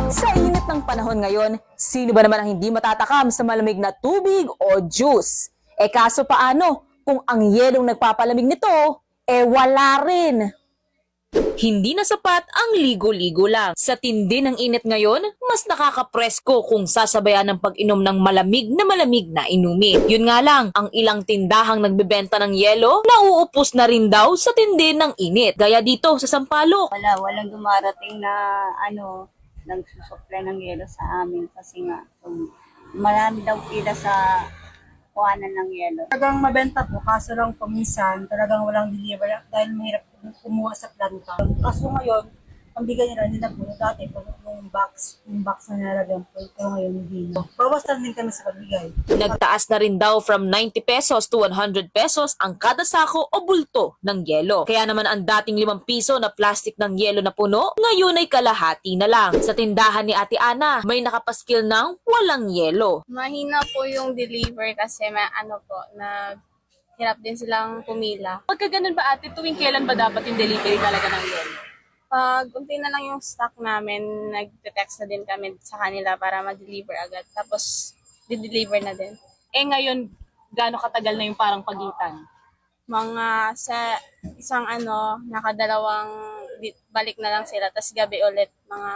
Sa init ng panahon ngayon, sino ba naman ang hindi matatakam sa malamig na tubig o juice? Kaso paano kung ang yelong nagpapalamig nito, wala rin? Hindi na sapat ang ligo-ligo lang. Sa tindi ng init ngayon, mas nakakapresko kung sasabayan ng pag-inom ng malamig na inumin. Yun nga lang, ang ilang tindahang nagbebenta ng yelo, nauupos na rin daw sa tindi ng init. Gaya dito sa Sampaloc. Walang dumarating na nagsusupply ng yelo sa amin kasi nga marami daw pila sa kuhanan ng yelo. Talagang mabenta po, kaso lang paminsan talagang walang deliver dahil mahirap kumuha sa planta. Kaso ngayon, ang bigay nila po dati yung box na nilalagyan po, pero ngayon hindi na. Bawas lang din kami sa pagbigay. Nagtaas na rin daw from 90 pesos to 100 pesos ang kada sako o bulto ng yelo. Kaya naman ang dating 5 piso na plastic ng yelo na puno, ngayon ay kalahati na lang. Sa tindahan ni Ate Ana, may nakapaskil ng walang yelo. Mahina po yung deliver kasi hirap din silang pumila. Pagka ganun ba ate, tuwing kailan ba dapat yung delivery talaga ng yelo? Pag unti na lang yung stock namin, nag-text na din kami sa kanila para ma-deliver agad. Tapos, di-deliver na din. Ngayon, gaano katagal na yung parang pagitan? Mga sa isang nakadalawang balik na lang sila. Tapos gabi ulit, mga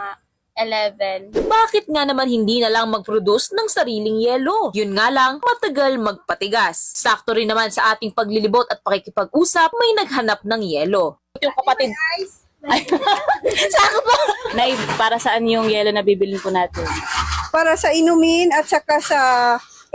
11. Bakit nga naman hindi na lang mag-produce ng sariling yelo? Yun nga lang, matagal magpatigas. Sakto rin naman sa ating paglilibot at pakikipag-usap, may naghanap ng yelo. Yung kapatid. Sakto! Nay, para saan yung yelo na bibilin po natin? Para sa inumin at saka sa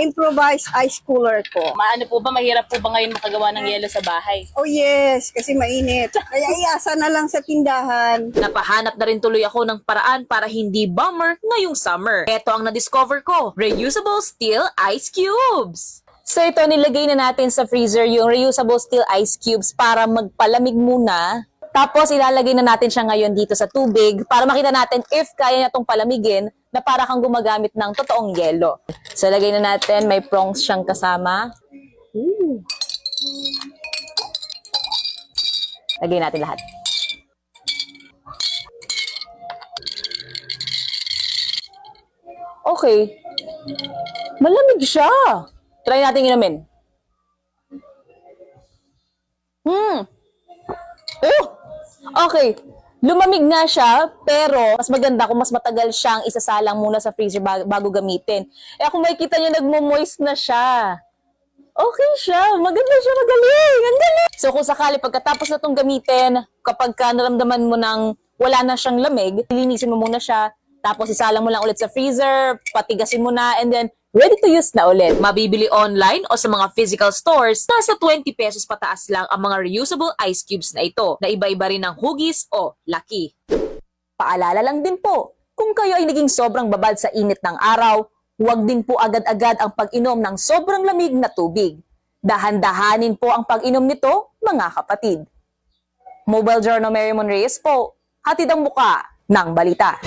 improvised ice cooler ko. Maano po ba, mahirap po ba ngayon makagawa ng yelo sa bahay? Oh yes, kasi mainit. Kaya iasa na lang sa tindahan. Napahanap na rin tuloy ako ng paraan para hindi bummer ngayong summer. Ito ang na-discover ko, reusable steel ice cubes. So ito, nilagay na natin sa freezer yung reusable steel ice cubes para magpalamig muna. Tapos ilalagay na natin siya ngayon dito sa tubig para makita natin if kaya niya itong palamigin na para kang gumagamit ng totoong yelo. So lagay na natin, may prongs siyang kasama. Lagay natin lahat. Okay. Malamig siya. Try natin inumin. Okay. Lumamig nga siya, pero mas maganda kung mas matagal siyang isasalang muna sa freezer bago gamitin. Kung makikita niyo, nagmo-moist na siya. Okay siya. Maganda siya. Magaling. Ang galing. So, kung sakali pagkatapos na itong gamitin, kapag naramdaman mo nang wala na siyang lamig, linisin mo muna siya, tapos isalang mo lang ulit sa freezer, patigasin mo na, and then ready to use na ulit. Mabibili online o sa mga physical stores, nasa 20 pesos pataas lang ang mga reusable ice cubes na ito, na iba-iba rin ng hugis o laki. Paalala lang din po, kung kayo ay naging sobrang babad sa init ng araw, huwag din po agad-agad ang pag-inom ng sobrang lamig na tubig. Dahan-dahanin po ang pag-inom nito, mga kapatid. Mobile Journal Mary Mon Reyes po, hatid ang muka ng balita.